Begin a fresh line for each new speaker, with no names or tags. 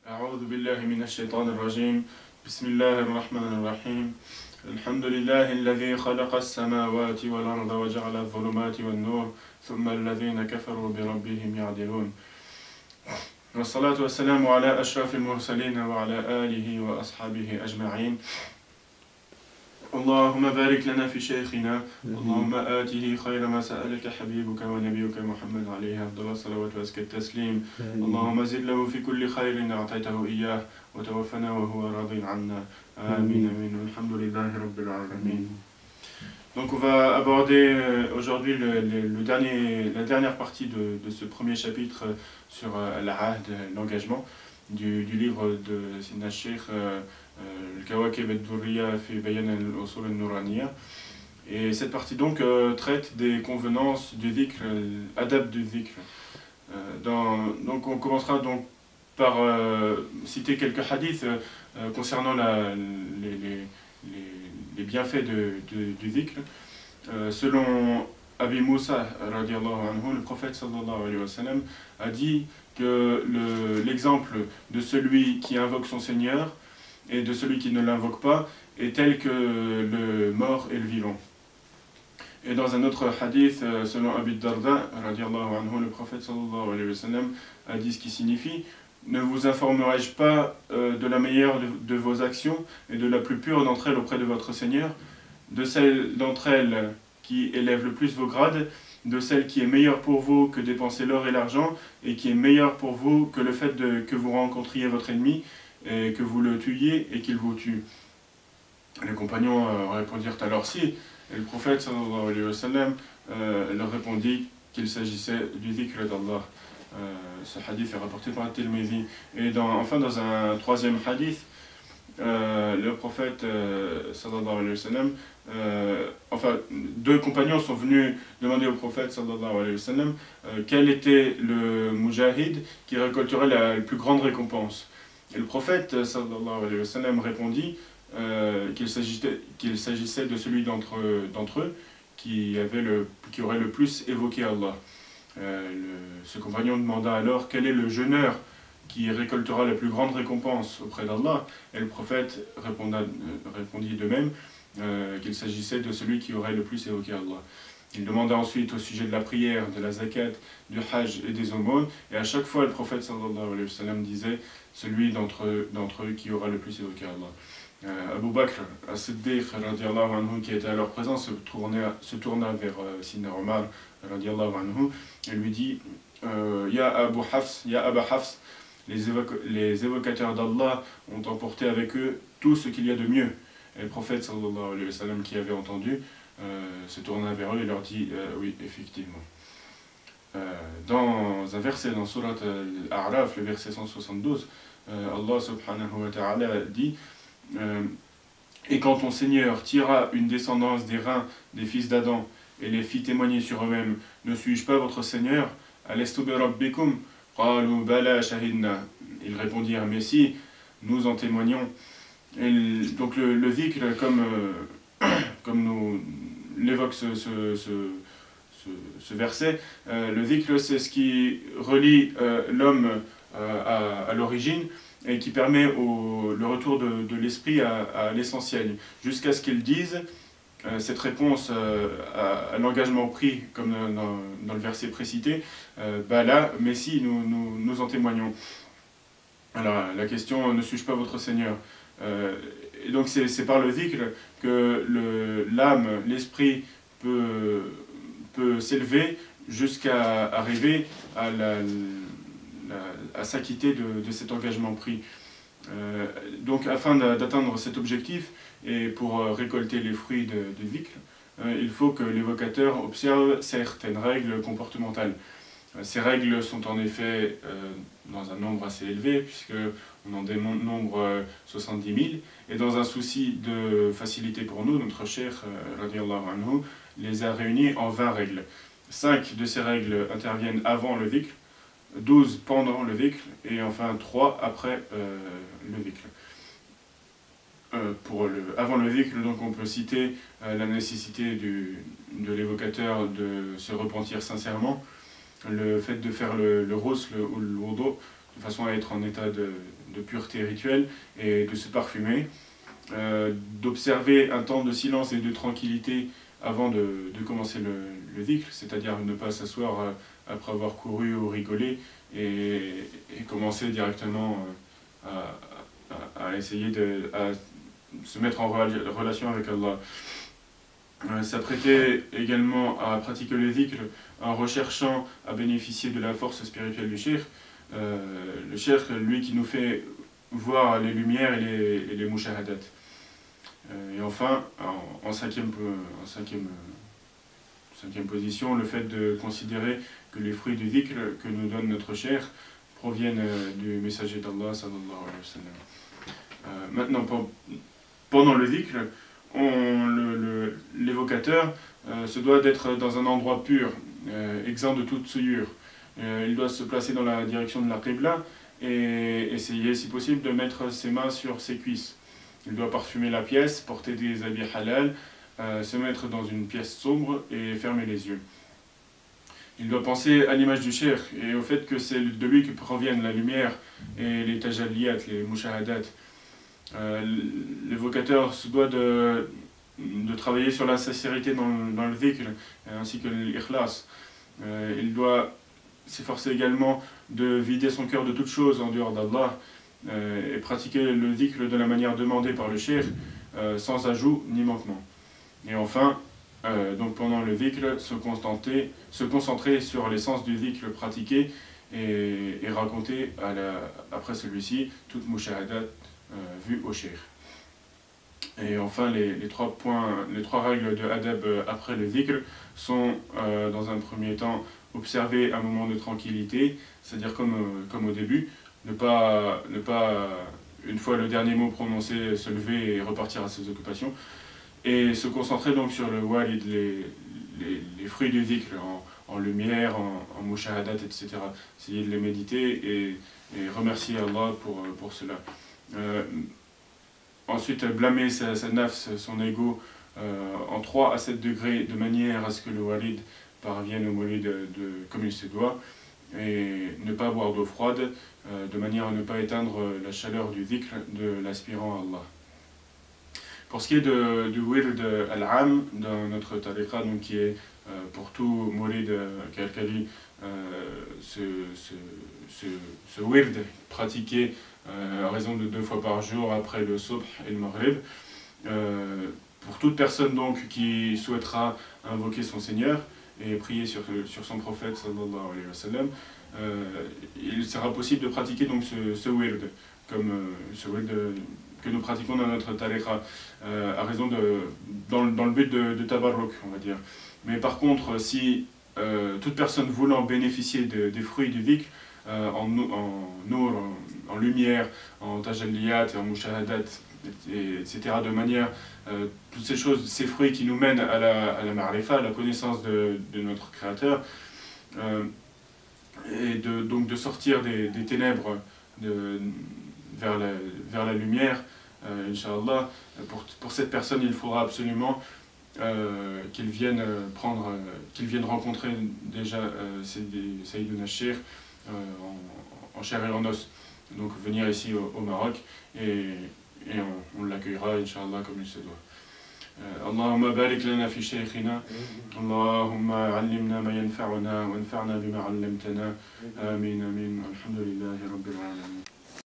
أعوذ بالله من الشيطان الرجيم بسم الله الرحمن الرحيم الحمد لله الذي خلق السماوات والأرض وجعل الظلمات والنور ثم الذين كفروا بربهم يعدلون والصلاة والسلام على أشرف المرسلين وعلى آله وأصحابه أجمعين اللهم بارك لنا في شيخنا اللهم آته خير ما سألك حبيبك ونبيك محمد عليه أفضل الصلوات وأزكى التسليم اللهم زد له في كل خير أعطيته إياه وتوفنا وهو راض عنا آمين آمين الحمد لله رب العالمين. Donc on va aborder aujourd'hui la dernière partie de ce premier chapitre sur l'ahd, l'engagement du livre de Sidna Sheikh Al-Kawakib al-Durriya fi Bayan al-Usul al-Nuraniya. Et cette partie donc traite des convenances du dhikr, l'adab du dhikr. Donc on commencera donc par citer quelques hadiths concernant les bienfaits du dhikr. Selon Abi Moussa, le prophète sallallahu alayhi wa sallam, a dit que l'exemple de celui qui invoque son Seigneur et de celui qui ne l'invoque pas est tel que le mort et le vivant. Et dans un autre hadith, selon Abi Darda, le prophète sallallahu alayhi wa sallam, a dit ce qui signifie: ne vous informerai-je pas de la meilleure de vos actions et de la plus pure d'entre elles auprès de votre Seigneur, de celle d'entre elles qui élève le plus vos grades, de celle qui est meilleure pour vous que dépenser l'or et l'argent, et qui est meilleure pour vous que le fait que vous rencontriez votre ennemi, et que vous le tuiez et qu'il vous tue. Les compagnons répondirent alors si, et le prophète sallallahu alayhi wa sallam leur répondit qu'il s'agissait du dhikr d'Allah. Ce hadith est rapporté par At-Tirmidhi. Et enfin dans un troisième hadith, le prophète sallallahu alayhi wa sallam, enfin deux compagnons sont venus demander au prophète sallallahu alayhi wa sallam quel était le mujahid qui récolterait la plus grande récompense. Et le prophète sallallahu alayhi wa sallam répondit qu'il s'agissait de celui d'entre eux qui aurait le plus évoqué Allah. Ce compagnon demanda alors quel est le jeûneur qui récoltera la plus grande récompense auprès d'Allah. Et le prophète répondit de même qu'il s'agissait de celui qui aurait le plus évoqué Allah. Il demanda ensuite au sujet de la prière, de la zakat, du hajj et des aumônes, et à chaque fois le prophète sallallahu alayhi wa sallam disait celui d'entre eux qui aura le plus évoqué Allah. Abu Bakr as-Siddiq radiallahu anhu, qui était alors présent, se tourna vers Sidna Omar radiallahu anhu et lui dit Ya Abu Hafs, Ya Aba Hafs, les évocateurs d'Allah ont emporté avec eux tout ce qu'il y a de mieux. Et le prophète sallallahu alayhi wa sallam, qui avait entendu, se tourna vers eux et leur dit oui, effectivement. Dans un verset dans Surat Al-A'raf, le verset 172, Allah subhanahu wa ta'ala dit et quand ton Seigneur tira une descendance des reins des fils d'Adam et les fit témoigner sur eux-mêmes, ne suis-je pas votre Seigneur? Alastu bi rabbikum? Qalu bala shahidna. Ils répondirent mais si, nous en témoignons. Et donc le dhikr, comme nous l'évoque ce verset, le dhikr c'est ce qui relie l'homme à l'origine et qui permet le retour de l'esprit à l'essentiel, jusqu'à ce qu'il dise cette réponse à l'engagement pris, comme dans le verset précité, Bala, mais si, nous en témoignons. Alors la question, ne suis-je pas votre Seigneur? Et donc c'est par le dhikr que l'âme, l'esprit peut s'élever jusqu'à arriver à s'acquitter de cet engagement pris. Donc afin d'atteindre cet objectif et pour récolter les fruits du dhikr, il faut que l'évocateur observe certaines règles comportementales. Ces règles sont en effet dans un nombre assez élevé, puisqu'on en dénombre 70 000, et dans un souci de facilité pour nous, notre cheikh radiallahu anhu les a réunies en 20 règles. 5 de ces règles interviennent avant le dhikr, 12 pendant le dhikr, et enfin 3 après le dhikr. Avant le dhikr, donc on peut citer la nécessité de l'évocateur de se repentir sincèrement, le fait de faire le ghusl ou le wudu, de de façon à être en état de pureté rituelle et de se parfumer, d'observer un temps de silence et de tranquillité avant de commencer le dhikr, c'est-à-dire ne pas s'asseoir après avoir couru ou rigolé et commencer directement à essayer à se mettre en relation avec Allah. S'apprêter également à pratiquer le dhikr en recherchant à bénéficier de la force spirituelle du cheikh. Le cheikh, lui, qui nous fait voir les lumières et les mushahadat. Et enfin, en cinquième position, le fait de considérer que les fruits du dhikr que nous donne notre cheikh proviennent du messager d'Allah sallallahu alayhi wa sallam. Maintenant, pendant le dhikr, l'évocateur se doit d'être dans un endroit pur, exempt de toute souillure. Il doit se placer dans la direction de la qibla et essayer, si possible, de mettre ses mains sur ses cuisses. Il doit parfumer la pièce, porter des habits halal, se mettre dans une pièce sombre et fermer les yeux. Il doit penser à l'image du cheikh et au fait que c'est de lui que proviennent la lumière et les tajalliyat, les mushahadat. L'évocateur se doit de travailler sur la sincérité dans le dhikr, ainsi que l'ikhlas. Il doit s'efforcer également de vider son cœur de toute chose en dehors d'Allah et pratiquer le dhikr de la manière demandée par le cheikh, sans ajout ni manquement. Et enfin, donc pendant le dhikr, se concentrer sur l'essence du dhikr pratiqué et raconter après celui-ci toute mushahadat vue au cheikh. Et enfin, les trois règles de adab après le dhikr sont, dans un premier temps, observer un moment de tranquillité, c'est-à-dire comme au début, ne pas, une fois le dernier mot prononcé, se lever et repartir à ses occupations, et se concentrer donc sur le walid, les fruits du dhikr, en lumière, en mushahadat, etc. Essayer de les méditer et remercier Allah pour cela. Ensuite, blâmer sa nafs, son ego, en 3 à 7 degrés, de manière à ce que le walid parvienne au molid comme il se doit, et ne pas boire d'eau froide, de manière à ne pas éteindre la chaleur du dhikr de l'aspirant à Allah. Pour ce qui est du wird al-am dans notre tariqa, donc qui est pour tout molid Kalkali, ce wird pratiqué à raison de 2 fois par jour après le subh et le maghrib. Pour toute personne donc qui souhaitera invoquer son Seigneur et prier sur son prophète sallallahu alayhi wa sallam, il sera possible de pratiquer donc ce wird, comme ce wird que nous pratiquons dans notre tariqa, à raison dans le but de tabarruk, on va dire. Mais par contre, si toute personne voulant bénéficier des fruits du dhikr, en nour, en lumière, en tajalliyat et en mushahadat, etc., de manière, toutes ces choses, ces fruits qui nous mènent à la ma'rifa, à la connaissance de notre Créateur, et donc de sortir des ténèbres vers la lumière, Inch'Allah. Pour cette personne, il faudra absolument qu'il vienne rencontrer déjà Sayyiduna Shir en chair et en os. Donc venir ici au Maroc et on l'accueillera, Inch'Allah, comme il se doit. اللهم بارك لنا في شيخنا اللهم علمنا ما ينفعنا وانفعنا بما علمتنا آمين آمين الحمد لله رب العالمين